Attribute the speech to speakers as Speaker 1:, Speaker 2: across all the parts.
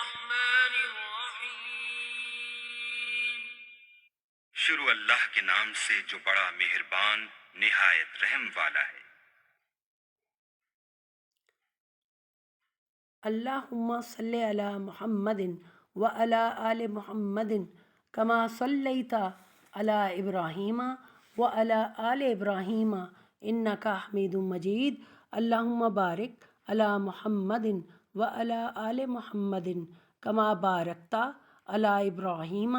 Speaker 1: الرحمن الرحیم۔
Speaker 2: شروع اللہ کے نام سے جو بڑا مہربان نہایت رحم والا ہے۔
Speaker 3: اللہم صلی علی محمد وعلی آل محمد کما صلیت علی ابراہیم وعلی آل ابراہیم انکا حمید مجید۔ اللہم بارک علی محمد وعلی آل محمد کما بارکت علی ابراہیم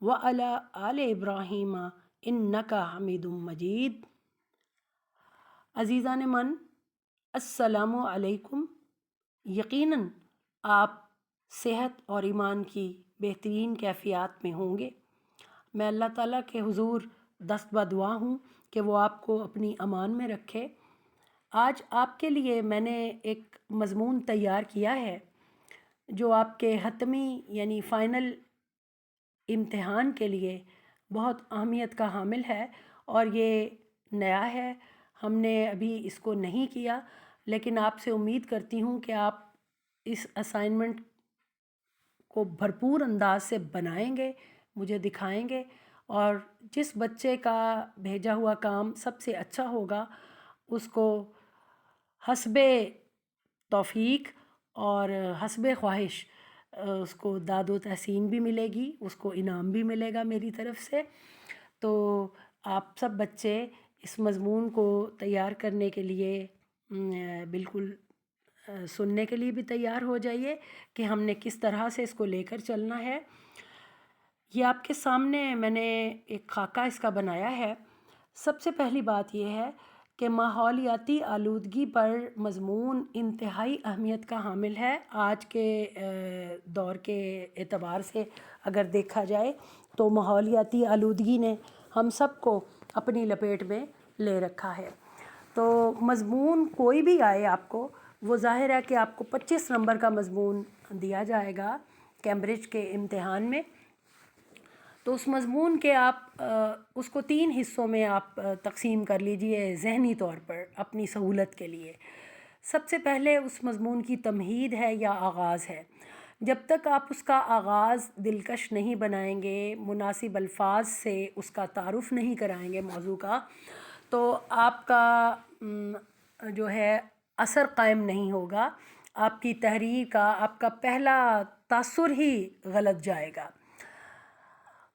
Speaker 3: وعلی آل ابراہیم انکا حمید مجید۔ عزیزان من، السلام علیکم۔ یقیناً آپ صحت اور ایمان کی بہترین کیفیات میں ہوں گے۔ میں اللہ تعالیٰ کے حضور دست بدعا ہوں کہ وہ آپ کو اپنی امان میں رکھے۔ آج آپ کے لیے میں نے ایک مضمون تیار کیا ہے جو آپ کے حتمی یعنی فائنل امتحان کے لیے بہت اہمیت کا حامل ہے، اور یہ نیا ہے، ہم نے ابھی اس کو نہیں کیا، لیکن آپ سے امید کرتی ہوں کہ آپ اس اسائنمنٹ کو بھرپور انداز سے بنائیں گے، مجھے دکھائیں گے، اور جس بچے کا بھیجا ہوا کام سب سے اچھا ہوگا اس کو حسب توفیق اور حسب خواہش اس کو داد و تحسین بھی ملے گی، اس کو انعام بھی ملے گا میری طرف سے۔ تو آپ سب بچے اس مضمون کو تیار کرنے کے لیے بالکل سننے کے لیے بھی تیار ہو جائیے کہ ہم نے کس طرح سے اس کو لے کر چلنا ہے۔ یہ آپ کے سامنے میں نے ایک خاکہ اس کا بنایا ہے۔ سب سے پہلی بات یہ ہے کہ ماحولیاتی آلودگی پر مضمون انتہائی اہمیت کا حامل ہے۔ آج کے دور کے اعتبار سے اگر دیکھا جائے تو ماحولیاتی آلودگی نے ہم سب کو اپنی لپیٹ میں لے رکھا ہے۔ تو مضمون کوئی بھی آئے آپ کو، وہ ظاہر ہے کہ آپ کو 25 نمبر کا مضمون دیا جائے گا کیمبرج کے امتحان میں۔ تو اس مضمون کے آپ اس کو 3 حصوں میں آپ تقسیم کر لیجئے ذہنی طور پر اپنی سہولت کے لیے۔ سب سے پہلے اس مضمون کی تمہید ہے یا آغاز ہے۔ جب تک آپ اس کا آغاز دلکش نہیں بنائیں گے، مناسب الفاظ سے اس کا تعارف نہیں کرائیں گے موضوع کا، تو آپ کا جو ہے اثر قائم نہیں ہوگا، آپ کی تحریر کا آپ کا پہلا تاثر ہی غلط جائے گا۔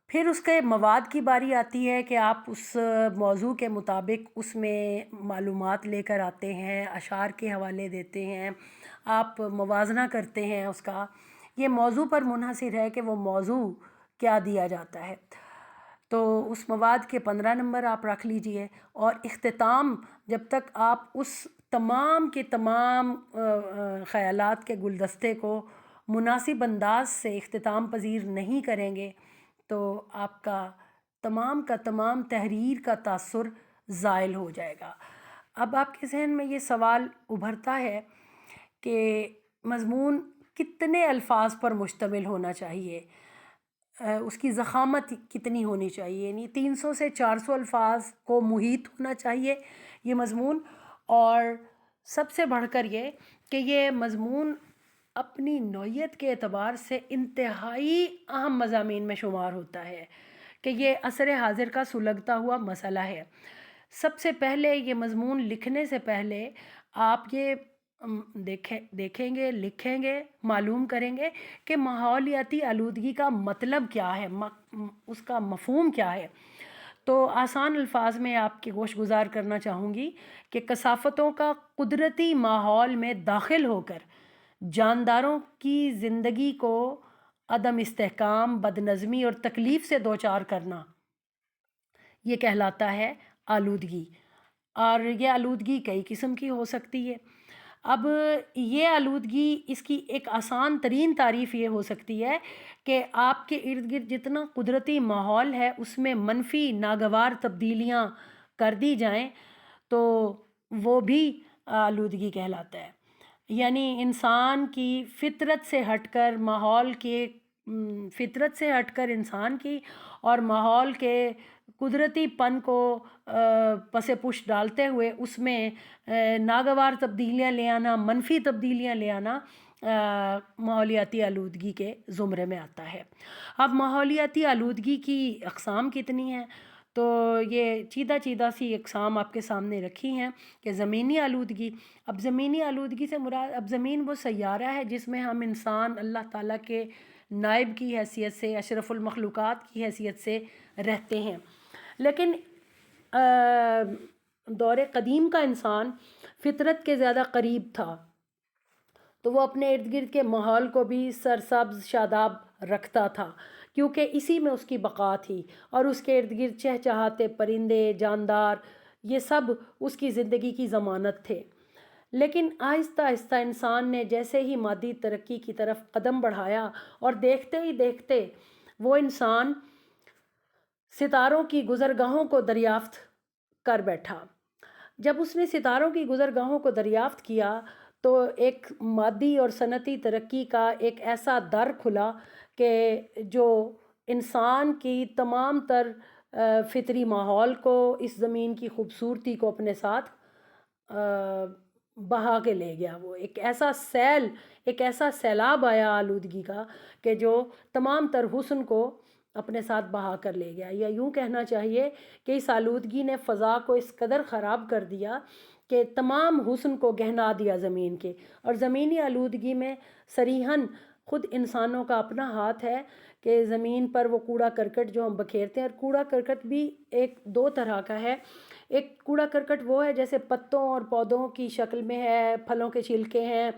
Speaker 3: پھر اس کے مواد کی باری آتی ہے کہ آپ اس موضوع کے مطابق اس میں معلومات لے کر آتے ہیں، اشعار کے حوالے دیتے ہیں، آپ موازنہ کرتے ہیں اس کا۔ یہ موضوع پر منحصر ہے کہ وہ موضوع کیا دیا جاتا ہے۔ تو اس مواد کے 15 نمبر آپ رکھ لیجئے، اور اختتام جب تک آپ اس تمام کے تمام خیالات کے گلدستے کو مناسب انداز سے اختتام پذیر نہیں کریں گے تو آپ کا تمام تحریر کا تاثر زائل ہو جائے گا۔ اب آپ کے ذہن میں یہ سوال ابھرتا ہے کہ مضمون کتنے الفاظ پر مشتمل ہونا چاہیے، اس کی ضخامت کتنی ہونی چاہیے، یعنی 300 سے 400 الفاظ کو محیط ہونا چاہیے یہ مضمون، اور سب سے بڑھ کر یہ کہ یہ مضمون اپنی نوعیت کے اعتبار سے انتہائی اہم مضامین میں شمار ہوتا ہے کہ یہ عصر حاضر کا سلگتا ہوا مسئلہ ہے۔ سب سے پہلے یہ مضمون لکھنے سے پہلے آپ یہ دیکھیں گے، لکھیں گے، معلوم کریں گے کہ ماحولیاتی آلودگی کا مطلب کیا ہے، اس کا مفہوم کیا ہے۔ تو آسان الفاظ میں آپ کی گوش گزار کرنا چاہوں گی کہ کثافتوں کا قدرتی ماحول میں داخل ہو کر جانداروں کی زندگی کو عدم استحکام، بدنظمی اور تکلیف سے دوچار کرنا، یہ کہلاتا ہے آلودگی۔ اور یہ آلودگی کئی قسم کی ہو سکتی ہے۔ اب یہ آلودگی، اس کی ایک آسان ترین تعریف یہ ہو سکتی ہے کہ آپ کے ارد گرد جتنا قدرتی ماحول ہے اس میں منفی ناگوار تبدیلیاں کر دی جائیں تو وہ بھی آلودگی کہلاتا ہے۔ یعنی انسان کی فطرت سے ہٹ کر انسان کی اور ماحول کے قدرتی پن کو پس پش ڈالتے ہوئے اس میں ناگوار تبدیلیاں لے آنا، منفی تبدیلیاں لے آنا، ماحولیاتی آلودگی کے زمرے میں آتا ہے۔ اب ماحولیاتی آلودگی کی اقسام کتنی ہیں، تو یہ چیدہ چیدہ سی اقسام آپ کے سامنے رکھی ہیں کہ زمینی آلودگی۔ اب زمینی آلودگی سے مراد، اب زمین وہ سیارہ ہے جس میں ہم انسان اللہ تعالیٰ کے نائب کی حیثیت سے، اشرف المخلوقات کی حیثیت سے رہتے ہیں، لیکن دور قدیم کا انسان فطرت کے زیادہ قریب تھا، تو وہ اپنے ارد گرد کے ماحول کو بھی سرسبز شاداب رکھتا تھا، کیونکہ اسی میں اس کی بقا تھی، اور اس کے ارد گرد چہچہاتے پرندے، جاندار، یہ سب اس کی زندگی کی ضمانت تھے۔ لیکن آہستہ آہستہ انسان نے جیسے ہی مادی ترقی کی طرف قدم بڑھایا، اور دیکھتے ہی دیکھتے وہ انسان ستاروں کی گزرگاہوں کو دریافت کر بیٹھا۔ جب اس نے ستاروں کی گزرگاہوں کو دریافت کیا تو ایک مادی اور صنعتی ترقی کا ایک ایسا در کھلا کہ جو انسان کی تمام تر فطری ماحول کو، اس زمین کی خوبصورتی کو اپنے ساتھ بہا کے لے گیا۔ وہ ایک ایسا سیلاب آیا آلودگی کا کہ جو تمام تر حسن کو اپنے ساتھ بہا کر لے گیا، یا یوں کہنا چاہیے کہ اس آلودگی نے فضا کو اس قدر خراب کر دیا کہ تمام حسن کو گہنا دیا زمین کے۔ اور زمینی آلودگی میں صریحاً خود انسانوں کا اپنا ہاتھ ہے کہ زمین پر وہ کوڑا کرکٹ جو ہم بکھیرتے ہیں، اور کوڑا کرکٹ بھی دو طرح کا ہے۔ ایک کوڑا کرکٹ وہ ہے جیسے پتوں اور پودوں کی شکل میں ہے، پھلوں کے چھلکے ہیں،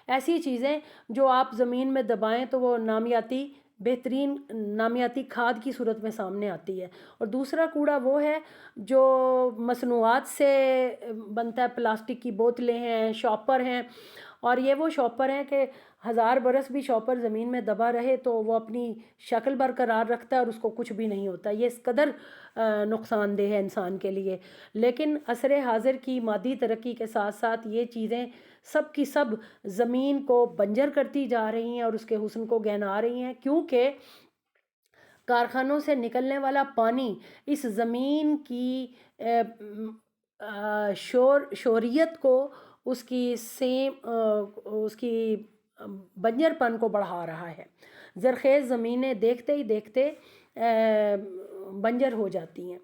Speaker 3: ایسی چیزیں جو آپ زمین میں دبائیں تو وہ بہترین نامیاتی کھاد کی صورت میں سامنے آتی ہے۔ اور دوسرا کوڑا وہ ہے جو مصنوعات سے بنتا ہے، پلاسٹک کی بوتلیں ہیں، شاپر ہیں، اور یہ وہ شاپر ہیں کہ 1000 برس بھی شاپر زمین میں دبا رہے تو وہ اپنی شکل برقرار رکھتا ہے اور اس کو کچھ بھی نہیں ہوتا۔ یہ اس قدر نقصان دہ ہے انسان کے لیے۔ لیکن عصر حاضر کی مادی ترقی کے ساتھ ساتھ یہ چیزیں سب کی سب زمین کو بنجر کرتی جا رہی ہیں اور اس کے حسن کو گہنا رہی ہیں، کیونکہ کارخانوں سے نکلنے والا پانی اس زمین کی شوریت کو، اس کی بنجر پن کو بڑھا رہا ہے۔ زرخیز زمینیں دیکھتے ہی دیکھتے بنجر ہو جاتی ہیں۔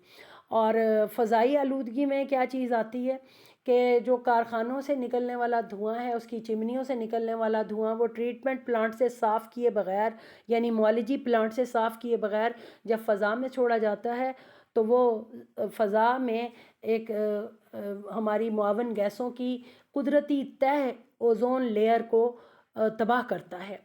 Speaker 3: اور فضائی آلودگی میں کیا چیز آتی ہے کہ جو کارخانوں سے نکلنے والا دھواں ہے، اس کی چمنیوں سے نکلنے والا دھواں، وہ ٹریٹمنٹ پلانٹ سے صاف کیے بغیر، یعنی معالجی پلانٹ سے صاف کیے بغیر جب فضا میں چھوڑا جاتا ہے تو وہ فضا میں ایک ہماری معاون گیسوں کی قدرتی تہ اوزون لیئر کو تباہ کرتا ہے۔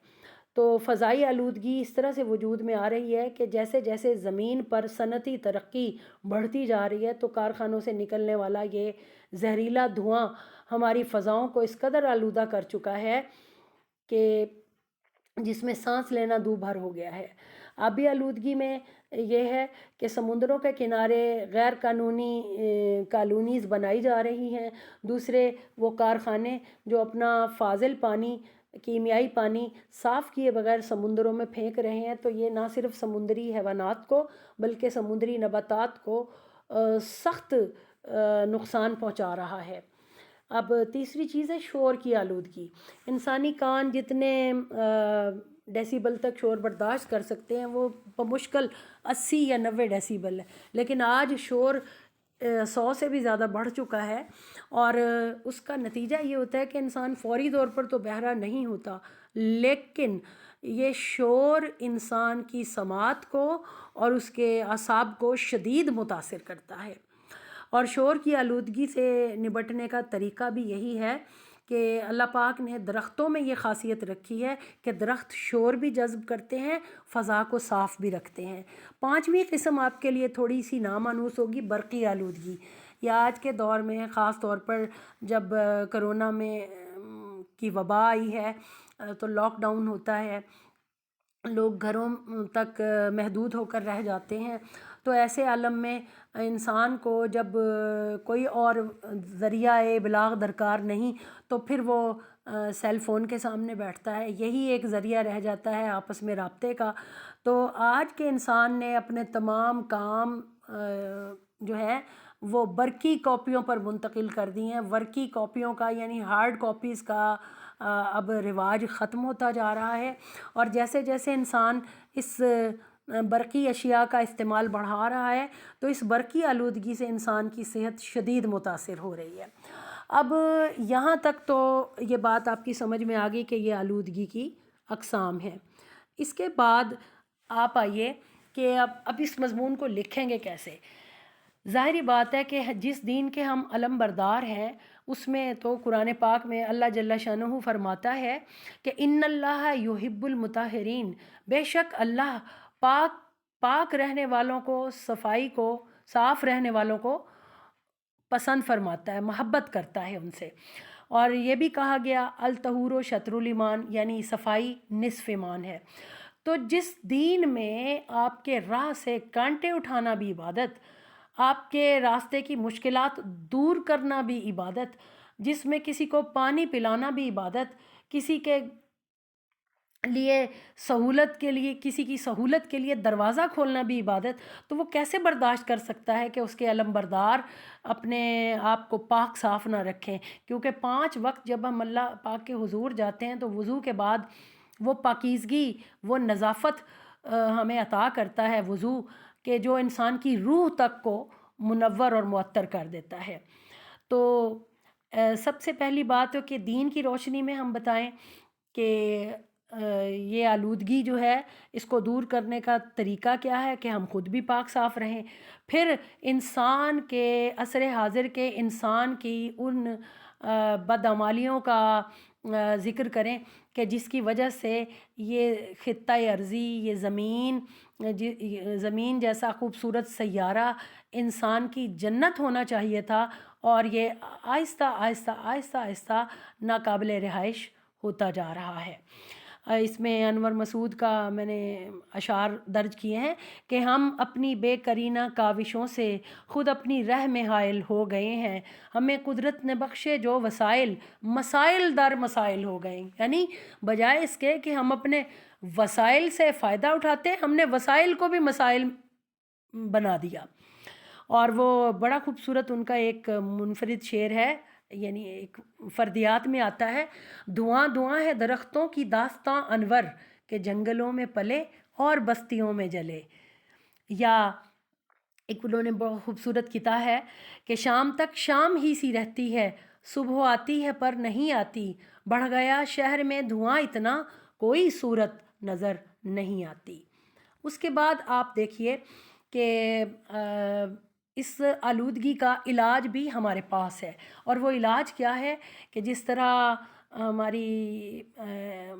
Speaker 3: تو فضائی آلودگی اس طرح سے وجود میں آ رہی ہے کہ جیسے جیسے زمین پر صنعتی ترقی بڑھتی جا رہی ہے تو کارخانوں سے نکلنے والا یہ زہریلا دھواں ہماری فضاؤں کو اس قدر آلودہ کر چکا ہے کہ جس میں سانس لینا دو بھر ہو گیا ہے۔ آبی آلودگی میں یہ ہے کہ سمندروں کے کنارے غیر قانونی کالونیز بنائی جا رہی ہیں۔ دوسرے وہ کارخانے جو اپنا فاضل پانی، کیمیائی پانی صاف کیے بغیر سمندروں میں پھینک رہے ہیں، تو یہ نہ صرف سمندری حیوانات کو بلکہ سمندری نباتات کو سخت نقصان پہنچا رہا ہے۔ اب تیسری چیز ہے شور کی آلودگی۔ انسانی کان جتنے ڈیسیبل تک شور برداشت کر سکتے ہیں وہ بمشکل 80 یا 90 ڈیسیبل ہے، لیکن آج شور 100 سے بھی زیادہ بڑھ چکا ہے، اور اس کا نتیجہ یہ ہوتا ہے کہ انسان فوری طور پر تو بہرا نہیں ہوتا، لیکن یہ شور انسان کی سماعت کو اور اس کے اعصاب کو شدید متاثر کرتا ہے۔ اور شور کی آلودگی سے نبٹنے کا طریقہ بھی یہی ہے کہ اللہ پاک نے درختوں میں یہ خاصیت رکھی ہے کہ درخت شور بھی جذب کرتے ہیں، فضا کو صاف بھی رکھتے ہیں۔ 5ویں قسم آپ کے لیے تھوڑی سی نامانوس ہوگی، برقی آلودگی۔ یہ آج کے دور میں خاص طور پر جب کرونا میں کی وبا آئی ہے تو لاک ڈاؤن ہوتا ہے، لوگ گھروں تک محدود ہو کر رہ جاتے ہیں، تو ایسے عالم میں انسان کو جب کوئی اور ذریعہ ابلاغ درکار نہیں تو پھر وہ سیل فون کے سامنے بیٹھتا ہے، یہی ایک ذریعہ رہ جاتا ہے آپس میں رابطے کا۔ تو آج کے انسان نے اپنے تمام کام جو ہے وہ برقی کاپیوں پر منتقل کر دی ہیں۔ ورقی کاپیوں کا یعنی ہارڈ کاپیز کا اب رواج ختم ہوتا جا رہا ہے، اور جیسے جیسے انسان اس برقی اشیاء کا استعمال بڑھا رہا ہے تو اس برقی آلودگی سے انسان کی صحت شدید متاثر ہو رہی ہے۔ اب یہاں تک تو یہ بات آپ کی سمجھ میں آ گئی کہ یہ آلودگی کی اقسام ہیں۔ اس کے بعد آپ آئیے کہ اب اس مضمون کو لکھیں گے کیسے۔ ظاہری بات ہے کہ جس دین کے ہم علم بردار ہیں اس میں تو قرآن پاک میں اللہ جل شانہ فرماتا ہے کہ ان اللہ یحب المطہرین، بے شک اللہ پاک رہنے والوں کو، صفائی کو، صاف رہنے والوں کو پسند فرماتا ہے، محبت کرتا ہے ان سے۔ اور یہ بھی کہا گیا الطہور شطر الایمان، یعنی صفائی نصف ایمان ہے۔ تو جس دین میں آپ کے راہ سے کانٹے اٹھانا بھی عبادت، آپ کے راستے کی مشکلات دور کرنا بھی عبادت، جس میں کسی کو پانی پلانا بھی عبادت، کسی کے لیے سہولت کے لیے، کسی کی سہولت کے لیے دروازہ کھولنا بھی عبادت، تو وہ کیسے برداشت کر سکتا ہے کہ اس کے علم بردار اپنے آپ کو پاک صاف نہ رکھیں؟ کیونکہ 5 وقت جب ہم اللہ پاک کے حضور جاتے ہیں تو وضو کے بعد وہ پاکیزگی، وہ نظافت ہمیں عطا کرتا ہے وضو، کہ جو انسان کی روح تک کو منور اور معطر کر دیتا ہے۔ تو سب سے پہلی بات ہے کہ دین کی روشنی میں ہم بتائیں کہ یہ آلودگی جو ہے اس کو دور کرنے کا طریقہ کیا ہے کہ ہم خود بھی پاک صاف رہیں، پھر انسان کے عصر حاضر کے انسان کی ان بدعمالیوں کا ذکر کریں کہ جس کی وجہ سے یہ خطہ ارضی، یہ زمین جیسا خوبصورت سیارہ انسان کی جنت ہونا چاہیے تھا، اور یہ آہستہ آہستہ آہستہ آہستہ ناقابل رہائش ہوتا جا رہا ہے۔ اس میں انور مسعود کا میں نے اشعار درج کیے ہیں کہ ہم اپنی بے کرینہ کاوشوں سے خود اپنی رہ میں حائل ہو گئے ہیں، ہمیں قدرت نے بخشے جو وسائل، مسائل در مسائل ہو گئے، یعنی بجائے اس کے کہ ہم اپنے وسائل سے فائدہ اٹھاتے ہیں، ہم نے وسائل کو بھی مسائل بنا دیا۔ اور وہ بڑا خوبصورت ان کا ایک منفرد شعر ہے، یعنی ایک فردیات میں آتا ہے، دھواں دھواں ہے درختوں کی داستاں انور، کہ جنگلوں میں پلے اور بستیوں میں جلے۔ یا ایک انہوں نے بہت خوبصورت کہا ہے کہ شام تک شام ہی سی رہتی ہے، صبح آتی ہے پر نہیں آتی، بڑھ گیا شہر میں دھواں اتنا، کوئی صورت نظر نہیں آتی۔ اس کے بعد آپ دیکھیے کہ اس آلودگی کا علاج بھی ہمارے پاس ہے، اور وہ علاج کیا ہے کہ جس طرح ہماری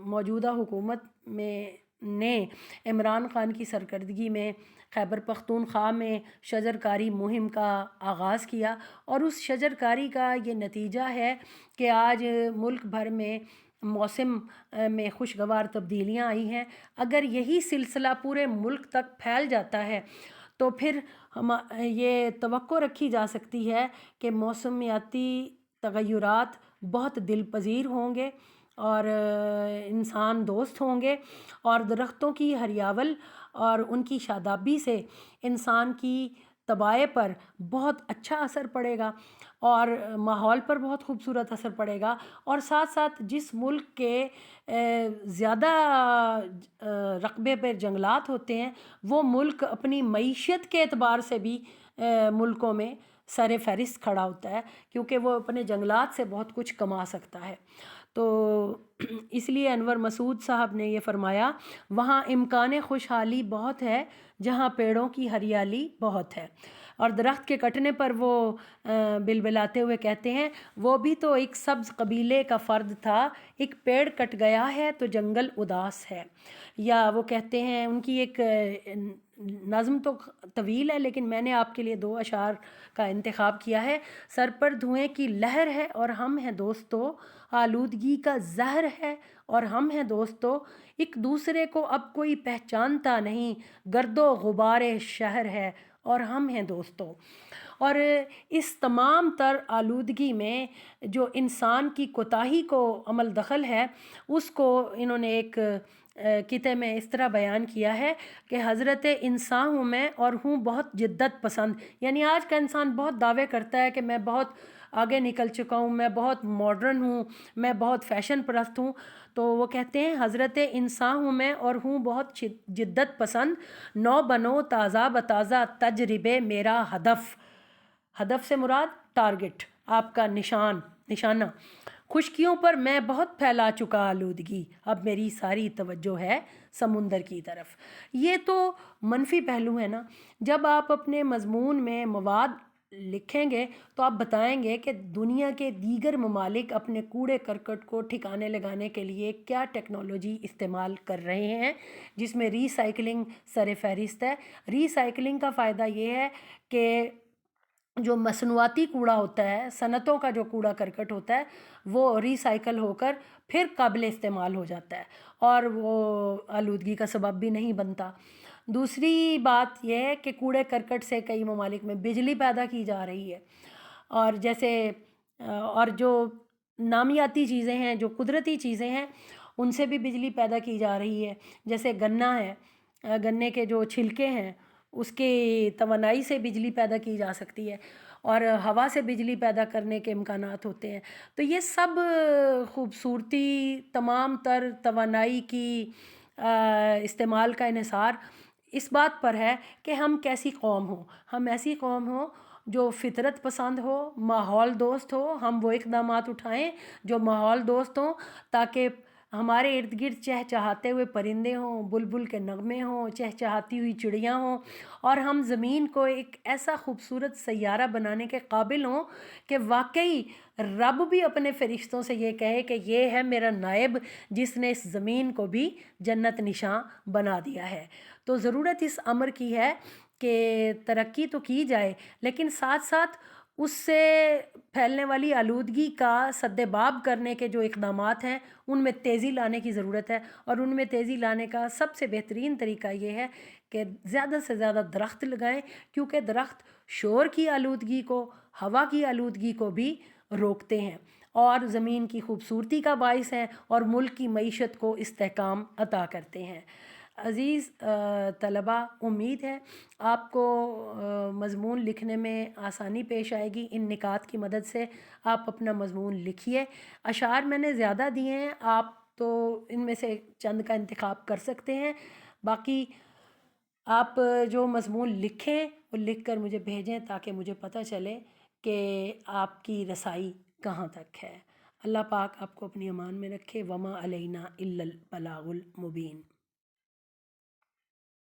Speaker 3: موجودہ حکومت نے عمران خان کی سرکردگی میں خیبر پختونخوا میں شجرکاری مہم کا آغاز کیا، اور اس شجرکاری کا یہ نتیجہ ہے کہ آج ملک بھر میں موسم میں خوشگوار تبدیلیاں آئی ہیں۔ اگر یہی سلسلہ پورے ملک تک پھیل جاتا ہے تو پھر یہ توقع رکھی جا سکتی ہے کہ موسمیاتی تغیرات بہت دل پذیر ہوں گے اور انسان دوست ہوں گے، اور درختوں کی ہریاول اور ان کی شادابی سے انسان کی طباع پر بہت اچھا اثر پڑے گا، اور ماحول پر بہت خوبصورت اثر پڑے گا۔ اور ساتھ ساتھ جس ملک کے زیادہ رقبے پر جنگلات ہوتے ہیں وہ ملک اپنی معیشت کے اعتبار سے بھی ملکوں میں سر فہرست کھڑا ہوتا ہے، کیونکہ وہ اپنے جنگلات سے بہت کچھ کما سکتا ہے۔ تو اس لیے انور مسعود صاحب نے یہ فرمایا، وہاں امکان خوشحالی بہت ہے جہاں پیڑوں کی ہریالی بہت ہے۔ اور درخت کے کٹنے پر وہ بلبلاتے ہوئے کہتے ہیں، وہ بھی تو ایک سبز قبیلے کا فرد تھا، ایک پیڑ کٹ گیا ہے تو جنگل اداس ہے۔ یا وہ کہتے ہیں، ان کی ایک نظم تو طویل ہے لیکن میں نے آپ کے لیے 2 اشعار کا انتخاب کیا ہے۔ سر پر دھوئیں کی لہر ہے اور ہم ہیں دوستو، آلودگی کا زہر ہے اور ہم ہیں دوستو، ایک دوسرے کو اب کوئی پہچانتا نہیں، گرد و غبار شہر ہے اور ہم ہیں دوستو۔ اور اس تمام تر آلودگی میں جو انسان کی کوتاہی کو عمل دخل ہے، اس کو انہوں نے ایک قطعے میں اس طرح بیان کیا ہے کہ حضرت انسان ہوں میں اور ہوں بہت جدت پسند، یعنی آج کا انسان بہت دعوے کرتا ہے کہ میں بہت آگے نکل چکا ہوں، میں بہت ماڈرن ہوں، میں بہت فیشن پرست ہوں. تو وہ کہتے ہیں حضرت انسان ہوں میں اور ہوں بہت جدت پسند، نو بنو تازہ بتازہ تجربے میرا ہدف. ہدف سے مراد ٹارگٹ، آپ کا نشانہ. خشکیوں پر میں بہت پھیلا چکا آلودگی، اب میری ساری توجہ ہے سمندر کی طرف. یہ تو منفی پہلو ہے نا. جب آپ اپنے مضمون میں مواد لکھیں گے تو آپ بتائیں گے کہ دنیا کے دیگر ممالک اپنے کوڑے کرکٹ کو ٹھکانے لگانے کے لیے کیا ٹیکنالوجی استعمال کر رہے ہیں، جس میں ری سائیکلنگ سر فہرست ہے. ری سائیکلنگ کا فائدہ یہ ہے کہ جو مصنوعاتی کوڑا ہوتا ہے، صنعتوں کا جو کوڑا کرکٹ ہوتا ہے، وہ ری سائیکل ہو کر پھر قابل استعمال ہو جاتا ہے اور وہ آلودگی کا سبب بھی نہیں بنتا. دوسری بات یہ ہے کہ کوڑے کرکٹ سے کئی ممالک میں بجلی پیدا کی جا رہی ہے، اور جیسے اور جو نامیاتی چیزیں ہیں، جو قدرتی چیزیں ہیں، ان سے بھی بجلی پیدا کی جا رہی ہے. جیسے گنا ہے، گنے کے جو چھلکے ہیں اس کی توانائی سے بجلی پیدا کی جا سکتی ہے، اور ہوا سے بجلی پیدا کرنے کے امکانات ہوتے ہیں. تو یہ سب خوبصورتی، تمام تر توانائی کی استعمال کا انحصار اس بات پر ہے کہ ہم کیسی قوم ہوں. ہم ایسی قوم ہوں جو فطرت پسند ہو، ماحول دوست ہو. ہم وہ اقدامات اٹھائیں جو ماحول دوست ہوں، تاکہ ہمارے ارد گرد چہچہاتے ہوئے پرندے ہوں، بلبل کے نغمے ہوں، چہچہاتی ہوئی چڑیاں ہوں، اور ہم زمین کو ایک ایسا خوبصورت سیارہ بنانے کے قابل ہوں کہ واقعی رب بھی اپنے فرشتوں سے یہ کہے کہ یہ ہے میرا نائب جس نے اس زمین کو بھی جنت نشاں بنا دیا ہے. تو ضرورت اس امر کی ہے کہ ترقی تو کی جائے، لیکن ساتھ ساتھ اس سے پھیلنے والی آلودگی کا سدباب کرنے کے جو اقدامات ہیں ان میں تیزی لانے کی ضرورت ہے. اور ان میں تیزی لانے کا سب سے بہترین طریقہ یہ ہے کہ زیادہ سے زیادہ درخت لگائیں، کیونکہ درخت شور کی آلودگی کو، ہوا کی آلودگی کو بھی روکتے ہیں اور زمین کی خوبصورتی کا باعث ہیں اور ملک کی معیشت کو استحکام عطا کرتے ہیں. عزیز طلبہ، امید ہے آپ کو مضمون لکھنے میں آسانی پیش آئے گی. ان نکات کی مدد سے آپ اپنا مضمون لکھیے. اشعار میں نے زیادہ دیے ہیں، آپ تو ان میں سے چند کا انتخاب کر سکتے ہیں. باقی آپ جو مضمون لکھیں وہ لکھ کر مجھے بھیجیں تاکہ مجھے پتہ چلے کہ آپ کی رسائی کہاں تک ہے. اللہ پاک آپ کو اپنی امان میں رکھے. وما علینا الا البلاغ المبین.